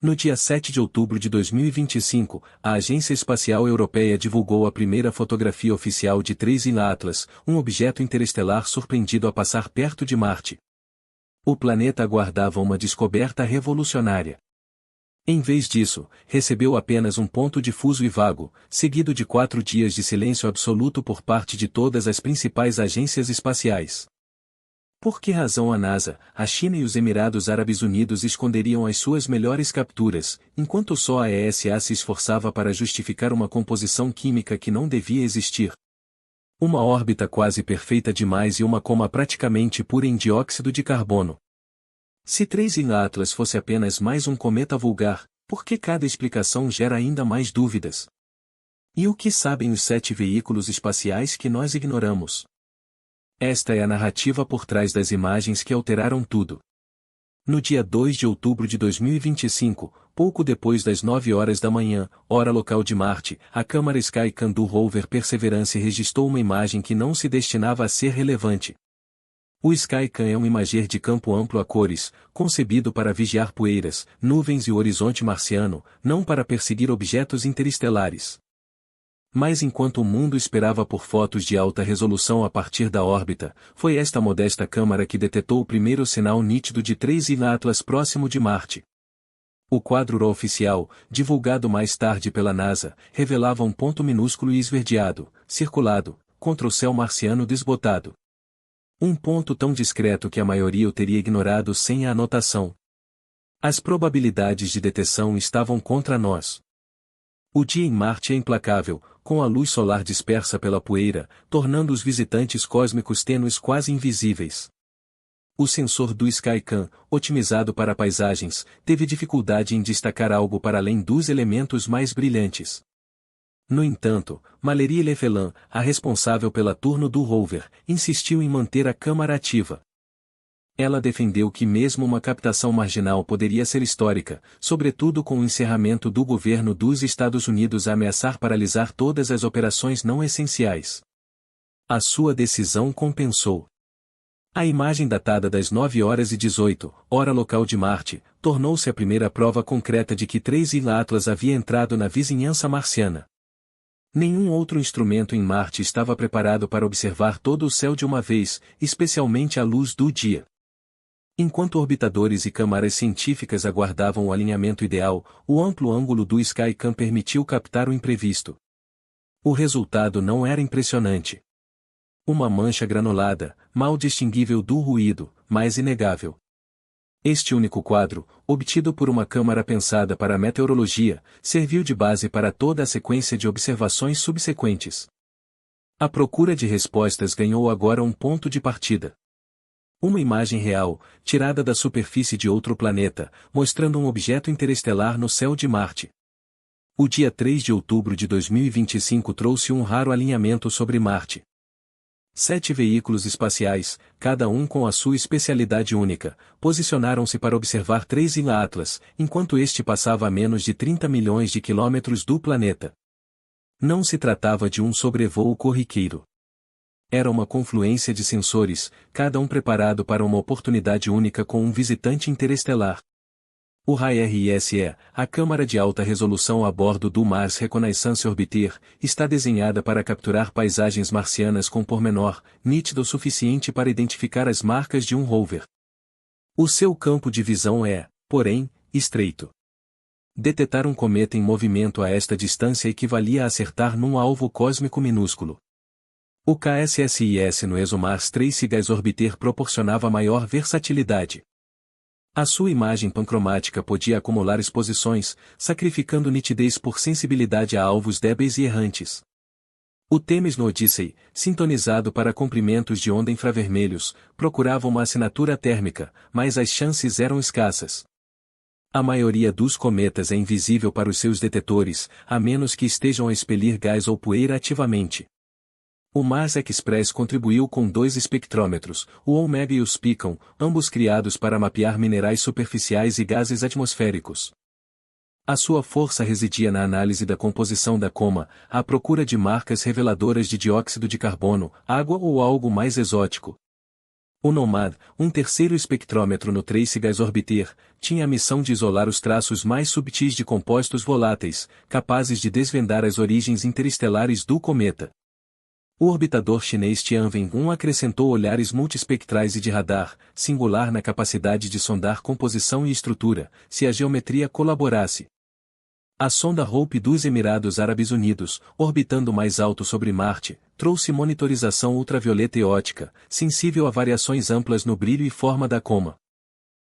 No dia 7 de outubro de 2025, a Agência Espacial Europeia divulgou a primeira fotografia oficial de 3I Atlas, um objeto interestelar surpreendido a passar perto de Marte. O planeta aguardava uma descoberta revolucionária. Em vez disso, recebeu apenas um ponto difuso e vago, seguido de 4 dias de silêncio absoluto por parte de todas as principais agências espaciais. Por que razão a NASA, a China e os Emirados Árabes Unidos esconderiam as suas melhores capturas, enquanto só a ESA se esforçava para justificar uma composição química que não devia existir? Uma órbita quase perfeita demais e uma coma praticamente pura em dióxido de carbono. Se 3I Atlas fosse apenas mais um cometa vulgar, por que cada explicação gera ainda mais dúvidas? E o que sabem os 7 veículos espaciais que nós ignoramos? Esta é a narrativa por trás das imagens que alteraram tudo. No dia 2 de outubro de 2025, pouco depois das 9 horas da manhã, hora local de Marte, a câmara Skycan do rover Perseverance registrou uma imagem que não se destinava a ser relevante. O Skycan é um imager de campo amplo a cores, concebido para vigiar poeiras, nuvens e o horizonte marciano, não para perseguir objetos interestelares. Mas enquanto o mundo esperava por fotos de alta resolução a partir da órbita, foi esta modesta câmara que detetou o primeiro sinal nítido de 3I Atlas próximo de Marte. O quadro RAW oficial, divulgado mais tarde pela NASA, revelava um ponto minúsculo e esverdeado, circulado, contra o céu marciano desbotado. Um ponto tão discreto que a maioria o teria ignorado sem a anotação. As probabilidades de detecção estavam contra nós. O dia em Marte é implacável, com a luz solar dispersa pela poeira, tornando os visitantes cósmicos tênues quase invisíveis. O sensor do Skycan, otimizado para paisagens, teve dificuldade em destacar algo para além dos elementos mais brilhantes. No entanto, Valérie Lefelin, a responsável pela turno do rover, insistiu em manter a câmara ativa. Ela defendeu que mesmo uma captação marginal poderia ser histórica, sobretudo com o encerramento do governo dos Estados Unidos a ameaçar paralisar todas as operações não essenciais. A sua decisão compensou. A imagem datada das 9 horas e 18, hora local de Marte, tornou-se a primeira prova concreta de que 3I Atlas havia entrado na vizinhança marciana. Nenhum outro instrumento em Marte estava preparado para observar todo o céu de uma vez, especialmente a luz do dia. Enquanto orbitadores e câmaras científicas aguardavam o alinhamento ideal, o amplo ângulo do Skycan permitiu captar o imprevisto. O resultado não era impressionante. Uma mancha granulada, mal distinguível do ruído, mas inegável. Este único quadro, obtido por uma câmara pensada para a meteorologia, serviu de base para toda a sequência de observações subsequentes. A procura de respostas ganhou agora um ponto de partida. Uma imagem real, tirada da superfície de outro planeta, mostrando um objeto interestelar no céu de Marte. O dia 3 de outubro de 2025 trouxe um raro alinhamento sobre Marte. 7 veículos espaciais, cada um com a sua especialidade única, posicionaram-se para observar 3I Atlas, enquanto este passava a menos de 30 milhões de quilômetros do planeta. Não se tratava de um sobrevoo corriqueiro. Era uma confluência de sensores, cada um preparado para uma oportunidade única com um visitante interestelar. O RISE, a câmara de alta resolução a bordo do Mars Reconnaissance Orbiter, está desenhada para capturar paisagens marcianas com pormenor, nítido o suficiente para identificar as marcas de um rover. O seu campo de visão é, porém, estreito. Detectar um cometa em movimento a esta distância equivalia a acertar num alvo cósmico minúsculo. O KSSIS no ExoMars Trace Gas Orbiter proporcionava maior versatilidade. A sua imagem pancromática podia acumular exposições, sacrificando nitidez por sensibilidade a alvos débeis e errantes. O Temis no Odyssey, sintonizado para comprimentos de onda infravermelhos, procurava uma assinatura térmica, mas as chances eram escassas. A maioria dos cometas é invisível para os seus detetores, a menos que estejam a expelir gás ou poeira ativamente. O Mars Express contribuiu com 2 espectrômetros, o Omega e o Spican, ambos criados para mapear minerais superficiais e gases atmosféricos. A sua força residia na análise da composição da coma, à procura de marcas reveladoras de dióxido de carbono, água ou algo mais exótico. O Nomad, um terceiro espectrômetro no Trace Gas Orbiter, tinha a missão de isolar os traços mais subtis de compostos voláteis, capazes de desvendar as origens interestelares do cometa. O orbitador chinês Tianwen-1 acrescentou olhares multispectrais e de radar, singular na capacidade de sondar composição e estrutura, se a geometria colaborasse. A sonda Hope dos Emirados Árabes Unidos, orbitando mais alto sobre Marte, trouxe monitorização ultravioleta e ótica, sensível a variações amplas no brilho e forma da coma.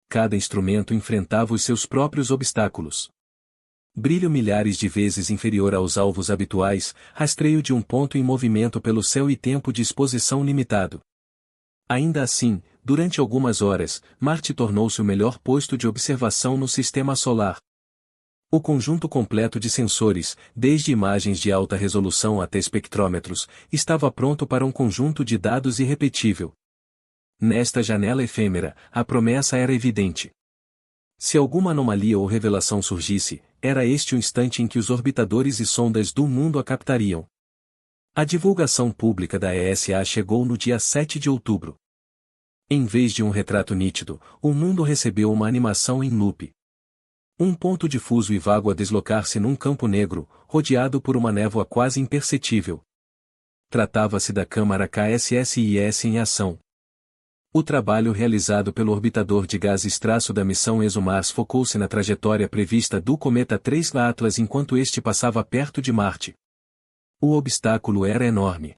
Cada instrumento enfrentava os seus próprios obstáculos. Brilho milhares de vezes inferior aos alvos habituais, rastreio de um ponto em movimento pelo céu e tempo de exposição limitado. Ainda assim, durante algumas horas, Marte tornou-se o melhor posto de observação no Sistema Solar. O conjunto completo de sensores, desde imagens de alta resolução até espectrômetros, estava pronto para um conjunto de dados irrepetível. Nesta janela efêmera, a promessa era evidente. Se alguma anomalia ou revelação surgisse, era este o instante em que os orbitadores e sondas do mundo a captariam. A divulgação pública da ESA chegou no dia 7 de outubro. Em vez de um retrato nítido, o mundo recebeu uma animação em loop. Um ponto difuso e vago a deslocar-se num campo negro, rodeado por uma névoa quase imperceptível. Tratava-se da câmara KSSIS em ação. O trabalho realizado pelo orbitador de gases traço da missão ExoMars focou-se na trajetória prevista do cometa 3G Atlas enquanto este passava perto de Marte. O obstáculo era enorme.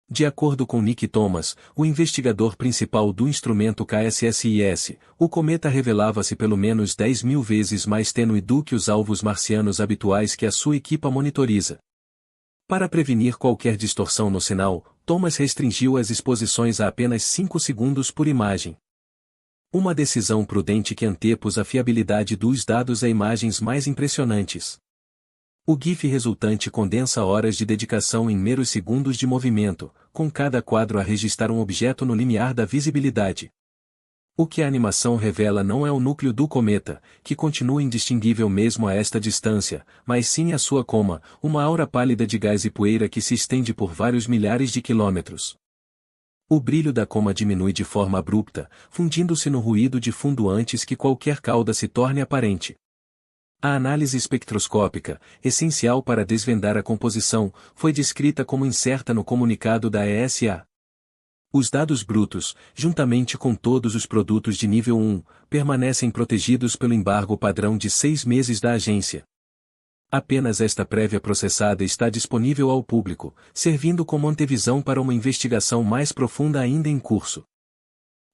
De acordo com Nick Thomas, o investigador principal do instrumento KSSIS, o cometa revelava-se pelo menos 10.000 vezes mais tênue do que os alvos marcianos habituais que a sua equipa monitoriza. Para prevenir qualquer distorção no sinal, Thomas restringiu as exposições a apenas 5 segundos por imagem. Uma decisão prudente que antepôs a fiabilidade dos dados a imagens mais impressionantes. O GIF resultante condensa horas de dedicação em meros segundos de movimento, com cada quadro a registrar um objeto no limiar da visibilidade. O que a animação revela não é o núcleo do cometa, que continua indistinguível mesmo a esta distância, mas sim a sua coma, uma aura pálida de gás e poeira que se estende por vários milhares de quilômetros. O brilho da coma diminui de forma abrupta, fundindo-se no ruído de fundo antes que qualquer cauda se torne aparente. A análise espectroscópica, essencial para desvendar a composição, foi descrita como incerta no comunicado da ESA. Os dados brutos, juntamente com todos os produtos de nível 1, permanecem protegidos pelo embargo padrão de 6 meses da agência. Apenas esta prévia processada está disponível ao público, servindo como antevisão para uma investigação mais profunda ainda em curso.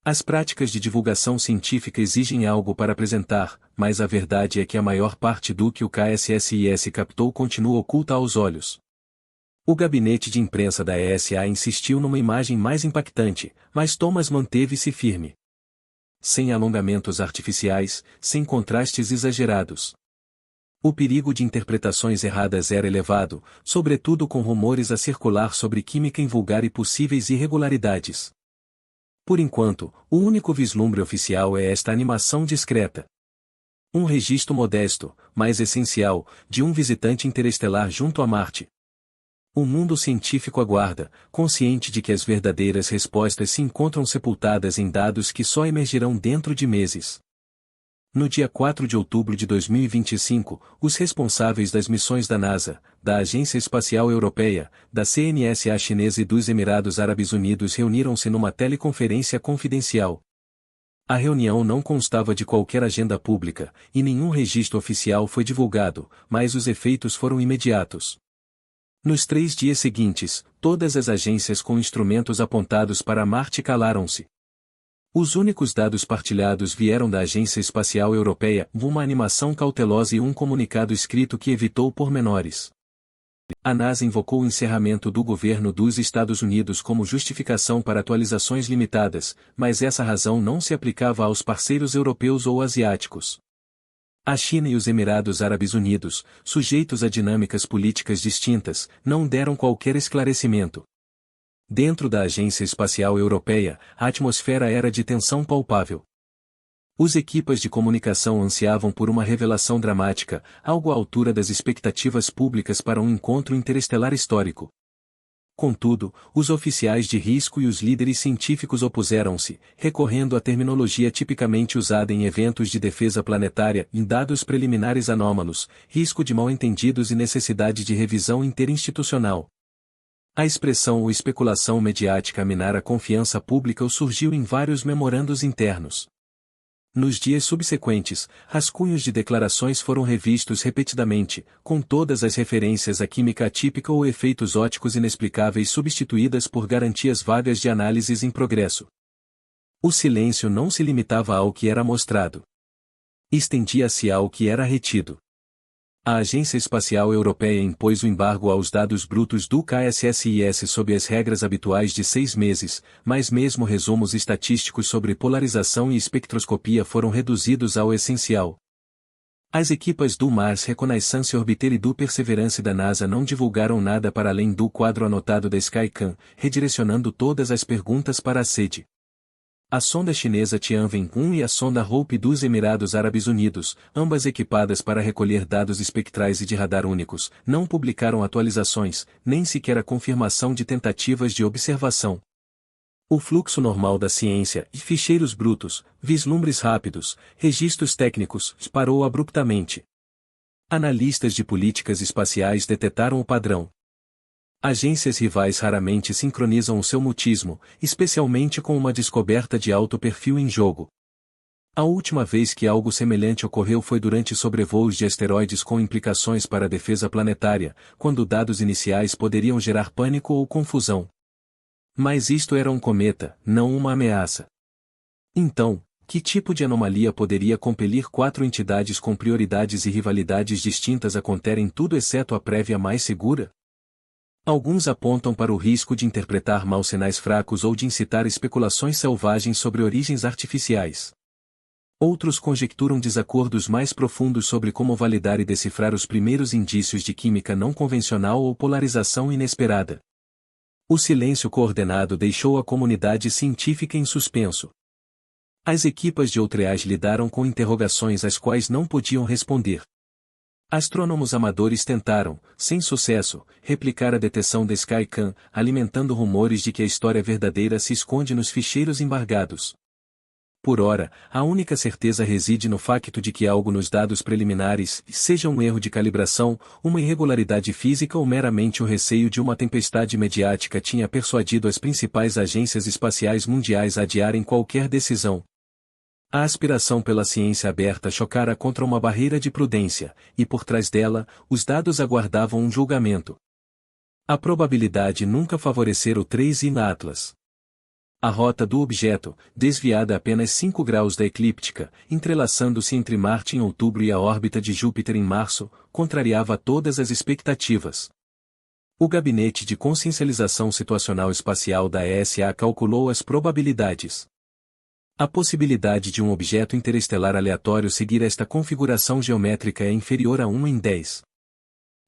As práticas de divulgação científica exigem algo para apresentar, mas a verdade é que a maior parte do que o KSSIS captou continua oculta aos olhos. O gabinete de imprensa da ESA insistiu numa imagem mais impactante, mas Thomas manteve-se firme. Sem alongamentos artificiais, sem contrastes exagerados. O perigo de interpretações erradas era elevado, sobretudo com rumores a circular sobre química invulgar e possíveis irregularidades. Por enquanto, o único vislumbre oficial é esta animação discreta. Um registro modesto, mas essencial, de um visitante interestelar junto a Marte. O mundo científico aguarda, consciente de que as verdadeiras respostas se encontram sepultadas em dados que só emergirão dentro de meses. No dia 4 de outubro de 2025, os responsáveis das missões da NASA, da Agência Espacial Europeia, da CNSA chinesa e dos Emirados Árabes Unidos reuniram-se numa teleconferência confidencial. A reunião não constava de qualquer agenda pública, e nenhum registro oficial foi divulgado, mas os efeitos foram imediatos. Nos 3 dias seguintes, todas as agências com instrumentos apontados para Marte calaram-se. Os únicos dados partilhados vieram da Agência Espacial Europeia, uma animação cautelosa e um comunicado escrito que evitou pormenores. A NASA invocou o encerramento do governo dos Estados Unidos como justificação para atualizações limitadas, mas essa razão não se aplicava aos parceiros europeus ou asiáticos. A China e os Emirados Árabes Unidos, sujeitos a dinâmicas políticas distintas, não deram qualquer esclarecimento. Dentro da Agência Espacial Europeia, a atmosfera era de tensão palpável. Os equipas de comunicação ansiavam por uma revelação dramática, algo à altura das expectativas públicas para um encontro interestelar histórico. Contudo, os oficiais de risco e os líderes científicos opuseram-se, recorrendo à terminologia tipicamente usada em eventos de defesa planetária, em dados preliminares anômalos, risco de mal-entendidos e necessidade de revisão interinstitucional. A expressão ou especulação mediática minar a confiança pública surgiu em vários memorandos internos. Nos dias subsequentes, rascunhos de declarações foram revistos repetidamente, com todas as referências à química atípica ou efeitos óticos inexplicáveis substituídas por garantias vagas de análises em progresso. O silêncio não se limitava ao que era mostrado. Estendia-se ao que era retido. A Agência Espacial Europeia impôs o embargo aos dados brutos do KSSIS sob as regras habituais de 6 meses, mas mesmo resumos estatísticos sobre polarização e espectroscopia foram reduzidos ao essencial. As equipas do Mars Reconnaissance Orbiter e do Perseverance da NASA não divulgaram nada para além do quadro anotado da Skycam, redirecionando todas as perguntas para a sede. A sonda chinesa Tianwen-1 e a sonda Hope dos Emirados Árabes Unidos, ambas equipadas para recolher dados espectrais e de radar únicos, não publicaram atualizações, nem sequer a confirmação de tentativas de observação. O fluxo normal da ciência, e ficheiros brutos, vislumbres rápidos, registros técnicos, parou abruptamente. Analistas de políticas espaciais detetaram o padrão. Agências rivais raramente sincronizam o seu mutismo, especialmente com uma descoberta de alto perfil em jogo. A última vez que algo semelhante ocorreu foi durante sobrevoos de asteroides com implicações para a defesa planetária, quando dados iniciais poderiam gerar pânico ou confusão. Mas isto era um cometa, não uma ameaça. Então, que tipo de anomalia poderia compelir 4 entidades com prioridades e rivalidades distintas a conterem tudo exceto a prévia mais segura? Alguns apontam para o risco de interpretar mal sinais fracos ou de incitar especulações selvagens sobre origens artificiais. Outros conjecturam desacordos mais profundos sobre como validar e decifrar os primeiros indícios de química não convencional ou polarização inesperada. O silêncio coordenado deixou a comunidade científica em suspenso. As equipas de Outreage lidaram com interrogações às quais não podiam responder. Astrônomos amadores tentaram, sem sucesso, replicar a detecção da Skycam, alimentando rumores de que a história verdadeira se esconde nos ficheiros embargados. Por ora, a única certeza reside no facto de que algo nos dados preliminares, seja um erro de calibração, uma irregularidade física ou meramente o receio de uma tempestade mediática, tinha persuadido as principais agências espaciais mundiais a adiarem qualquer decisão. A aspiração pela ciência aberta chocara contra uma barreira de prudência, e por trás dela, os dados aguardavam um julgamento. A probabilidade nunca favorecera o 3i na Atlas. A rota do objeto, desviada apenas 5 graus da eclíptica, entrelaçando-se entre Marte em outubro e a órbita de Júpiter em março, contrariava todas as expectativas. O Gabinete de Consciencialização Situacional Espacial da ESA calculou as probabilidades. A possibilidade de um objeto interestelar aleatório seguir esta configuração geométrica é inferior a 1 em 10.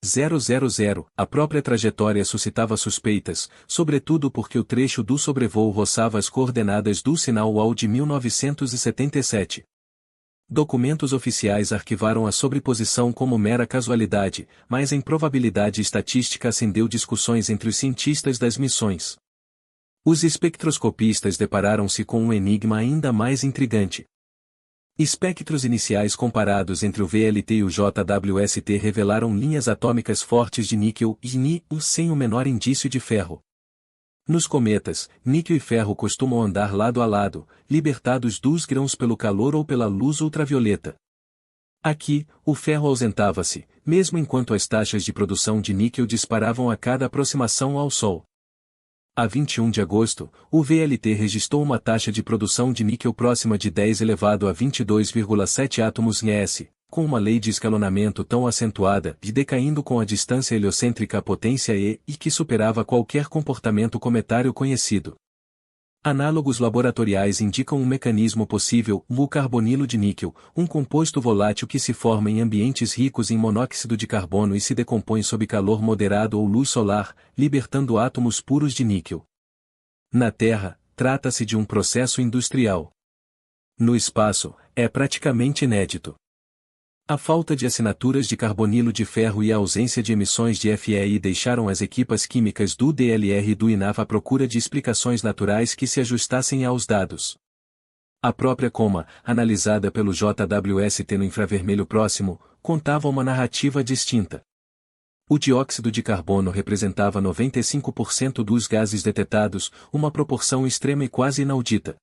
000, a própria trajetória suscitava suspeitas, sobretudo porque o trecho do sobrevoo roçava as coordenadas do sinal UAU de 1977. Documentos oficiais arquivaram a sobreposição como mera casualidade, mas a improbabilidade estatística acendeu discussões entre os cientistas das missões. Os espectroscopistas depararam-se com um enigma ainda mais intrigante. Espectros iniciais comparados entre o VLT e o JWST revelaram linhas atômicas fortes de níquel e Ni sem o menor indício de ferro. Nos cometas, níquel e ferro costumam andar lado a lado, libertados dos grãos pelo calor ou pela luz ultravioleta. Aqui, o ferro ausentava-se, mesmo enquanto as taxas de produção de níquel disparavam a cada aproximação ao Sol. A 21 de agosto, o VLT registrou uma taxa de produção de níquel próxima de 10 elevado a 22,7 átomos em S, com uma lei de escalonamento tão acentuada e decaindo com a distância heliocêntrica à potência E e que superava qualquer comportamento cometário conhecido. Análogos laboratoriais indicam um mecanismo possível, o carbonilo de níquel, um composto volátil que se forma em ambientes ricos em monóxido de carbono e se decompõe sob calor moderado ou luz solar, libertando átomos puros de níquel. Na Terra, trata-se de um processo industrial. No espaço, é praticamente inédito. A falta de assinaturas de carbonilo de ferro e a ausência de emissões de FeI deixaram as equipas químicas do DLR e do INAV à procura de explicações naturais que se ajustassem aos dados. A própria coma, analisada pelo JWST no infravermelho próximo, contava uma narrativa distinta. O dióxido de carbono representava 95% dos gases detectados, uma proporção extrema e quase inaudita.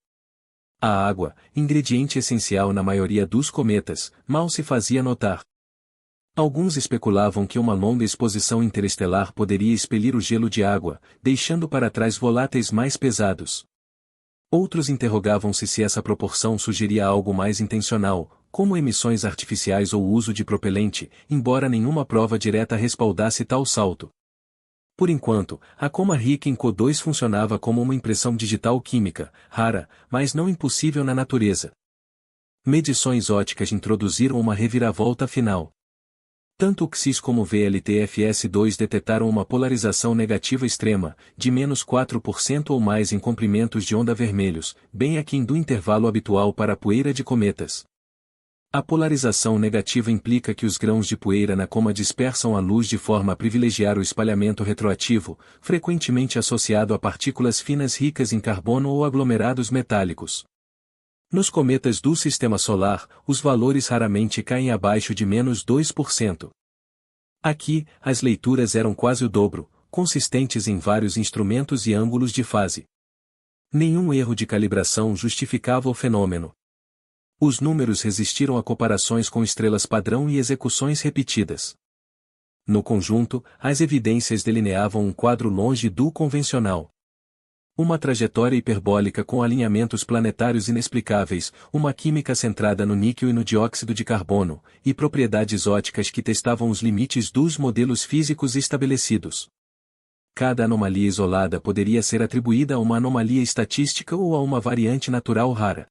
A água, ingrediente essencial na maioria dos cometas, mal se fazia notar. Alguns especulavam que uma longa exposição interestelar poderia expelir o gelo de água, deixando para trás voláteis mais pesados. Outros interrogavam-se se essa proporção sugeria algo mais intencional, como emissões artificiais ou uso de propelente, embora nenhuma prova direta respaldasse tal salto. Por enquanto, a coma rica em CO2 funcionava como uma impressão digital química, rara, mas não impossível na natureza. Medições óticas introduziram uma reviravolta final. Tanto o XIS como o VLTFS2 detectaram uma polarização negativa extrema, de -4% ou mais em comprimentos de onda vermelhos, bem aquém do intervalo habitual para a poeira de cometas. A polarização negativa implica que os grãos de poeira na coma dispersam a luz de forma a privilegiar o espalhamento retroativo, frequentemente associado a partículas finas ricas em carbono ou aglomerados metálicos. Nos cometas do Sistema Solar, os valores raramente caem abaixo de -2%. Aqui, as leituras eram quase o dobro, consistentes em vários instrumentos e ângulos de fase. Nenhum erro de calibração justificava o fenômeno. Os números resistiram a comparações com estrelas padrão e execuções repetidas. No conjunto, as evidências delineavam um quadro longe do convencional. Uma trajetória hiperbólica com alinhamentos planetários inexplicáveis, uma química centrada no níquel e no dióxido de carbono, e propriedades óticas que testavam os limites dos modelos físicos estabelecidos. Cada anomalia isolada poderia ser atribuída a uma anomalia estatística ou a uma variante natural rara.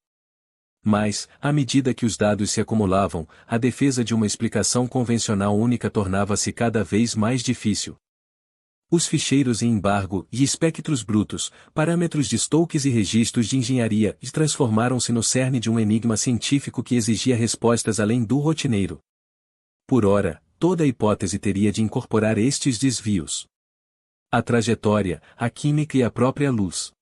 Mas, à medida que os dados se acumulavam, a defesa de uma explicação convencional única tornava-se cada vez mais difícil. Os ficheiros em embargo e espectros brutos, parâmetros de Stokes e registros de engenharia, transformaram-se no cerne de um enigma científico que exigia respostas além do rotineiro. Por ora, toda a hipótese teria de incorporar estes desvios. A trajetória, a química e a própria luz.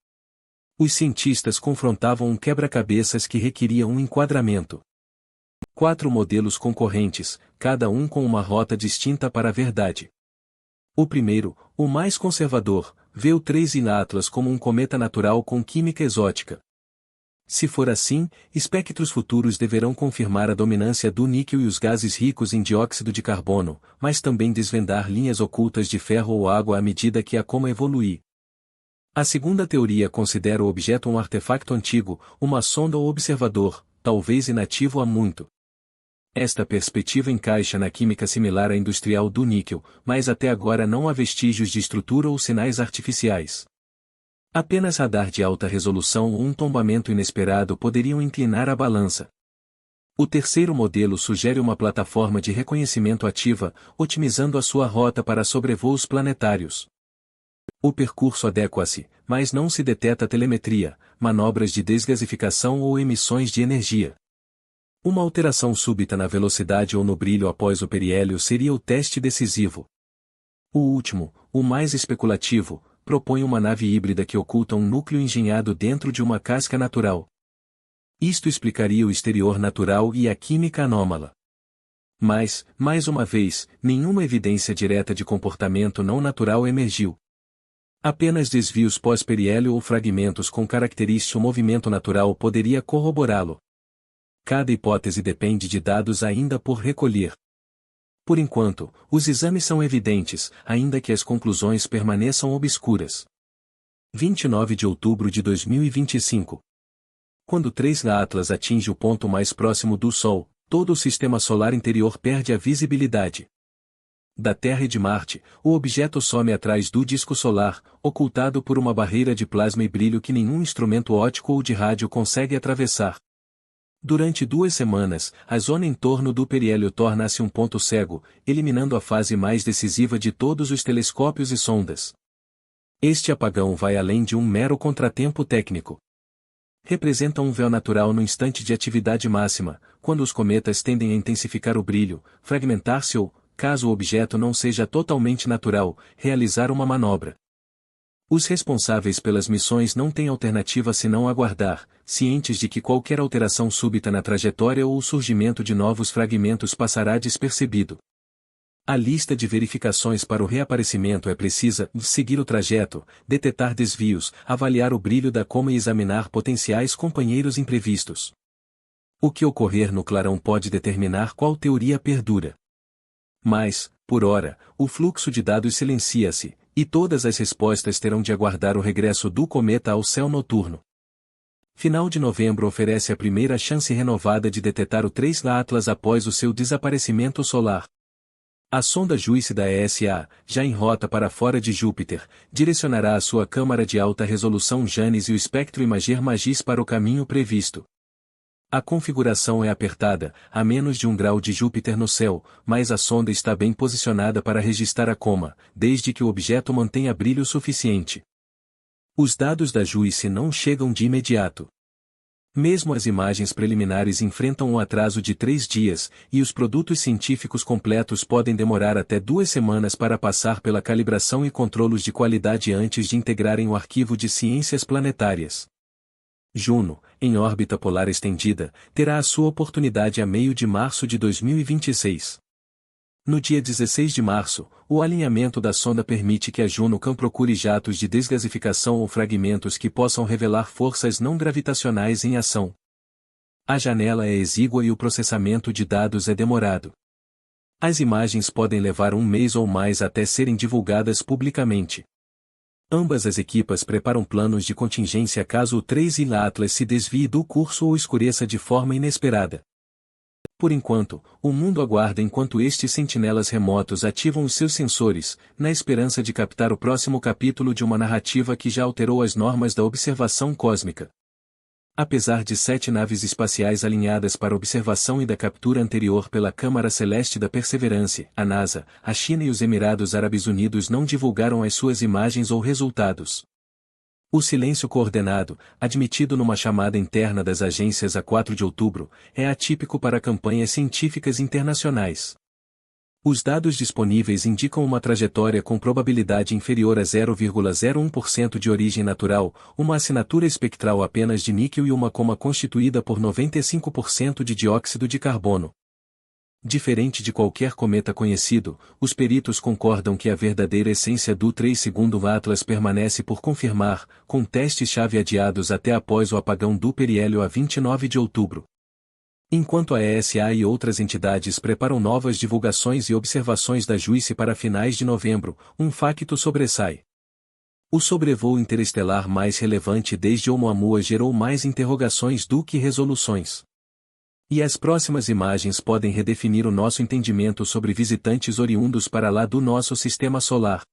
Os cientistas confrontavam um quebra-cabeças que requeria um enquadramento. 4 modelos concorrentes, cada um com uma rota distinta para a verdade. O primeiro, o mais conservador, vê o 3 in Atlas como um cometa natural com química exótica. Se for assim, espectros futuros deverão confirmar a dominância do níquel e os gases ricos em dióxido de carbono, mas também desvendar linhas ocultas de ferro ou água à medida que a coma evoluir. A segunda teoria considera o objeto um artefato antigo, uma sonda ou observador, talvez inativo há muito. Esta perspectiva encaixa na química similar à industrial do níquel, mas até agora não há vestígios de estrutura ou sinais artificiais. Apenas radar de alta resolução ou um tombamento inesperado poderiam inclinar a balança. O terceiro modelo sugere uma plataforma de reconhecimento ativa, otimizando a sua rota para sobrevoos planetários. O percurso adequa-se, mas não se detecta telemetria, manobras de desgasificação ou emissões de energia. Uma alteração súbita na velocidade ou no brilho após o periélio seria o teste decisivo. O último, o mais especulativo, propõe uma nave híbrida que oculta um núcleo engenhado dentro de uma casca natural. Isto explicaria o exterior natural e a química anômala. Mas, mais uma vez, nenhuma evidência direta de comportamento não natural emergiu. Apenas desvios pós-periélio ou fragmentos com característico movimento natural poderia corroborá-lo. Cada hipótese depende de dados ainda por recolher. Por enquanto, os exames são evidentes, ainda que as conclusões permaneçam obscuras. 29 de outubro de 2025. Quando 3 Atlas atinge o ponto mais próximo do Sol, todo o sistema solar interior perde a visibilidade. Da Terra e de Marte, o objeto some atrás do disco solar, ocultado por uma barreira de plasma e brilho que nenhum instrumento óptico ou de rádio consegue atravessar. Durante 2 semanas, a zona em torno do periélio torna-se um ponto cego, eliminando a fase mais decisiva de todos os telescópios e sondas. Este apagão vai além de um mero contratempo técnico. representam um véu natural no instante de atividade máxima, quando os cometas tendem a intensificar o brilho, fragmentar-se ou, caso o objeto não seja totalmente natural, realizar uma manobra. Os responsáveis pelas missões não têm alternativa senão aguardar, cientes de que qualquer alteração súbita na trajetória ou o surgimento de novos fragmentos passará despercebido. A lista de verificações para o reaparecimento é precisa: seguir o trajeto, detectar desvios, avaliar o brilho da coma e examinar potenciais companheiros imprevistos. O que ocorrer no clarão pode determinar qual teoria perdura. Mas, por ora, o fluxo de dados silencia-se, e todas as respostas terão de aguardar o regresso do cometa ao céu noturno. Final de novembro oferece a primeira chance renovada de detectar o 3G Atlas após o seu desaparecimento solar. A sonda JUICE da ESA, já em rota para fora de Júpiter, direcionará a sua câmara de alta resolução JANES e o espectro Imager MAGIS para o caminho previsto. A configuração é apertada, a menos de 1 grau de Júpiter no céu, mas a sonda está bem posicionada para registrar a coma, desde que o objeto mantenha brilho suficiente. Os dados da JUICE não chegam de imediato. Mesmo as imagens preliminares enfrentam um atraso de 3 dias, e os produtos científicos completos podem demorar até 2 semanas para passar pela calibração e controlos de qualidade antes de integrarem o arquivo de ciências planetárias. Juno, em órbita polar estendida, terá a sua oportunidade a meio de março de 2026. No dia 16 de março, o alinhamento da sonda permite que a Juno procure jatos de desgasificação ou fragmentos que possam revelar forças não gravitacionais em ação. A janela é exígua e o processamento de dados é demorado. As imagens podem levar 1 mês ou mais até serem divulgadas publicamente. Ambas as equipas preparam planos de contingência caso o 3G Atlas se desvie do curso ou escureça de forma inesperada. Por enquanto, o mundo aguarda enquanto estes sentinelas remotos ativam os seus sensores, na esperança de captar o próximo capítulo de uma narrativa que já alterou as normas da observação cósmica. Apesar de 7 naves espaciais alinhadas para observação e da captura anterior pela Câmara Celeste da Perseverance, a NASA, a China e os Emirados Árabes Unidos não divulgaram as suas imagens ou resultados. O silêncio coordenado, admitido numa chamada interna das agências a 4 de outubro, é atípico para campanhas científicas internacionais. Os dados disponíveis indicam uma trajetória com probabilidade inferior a 0,01% de origem natural, uma assinatura espectral apenas de níquel e uma coma constituída por 95% de dióxido de carbono. Diferente de qualquer cometa conhecido, os peritos concordam que a verdadeira essência do 3º Atlas permanece por confirmar, com testes-chave adiados até após o apagão do periélio a 29 de outubro. Enquanto a ESA e outras entidades preparam novas divulgações e observações da JUICE para finais de novembro, um facto sobressai. O sobrevoo interestelar mais relevante desde Oumuamua gerou mais interrogações do que resoluções. E as próximas imagens podem redefinir o nosso entendimento sobre visitantes oriundos para lá do nosso sistema solar.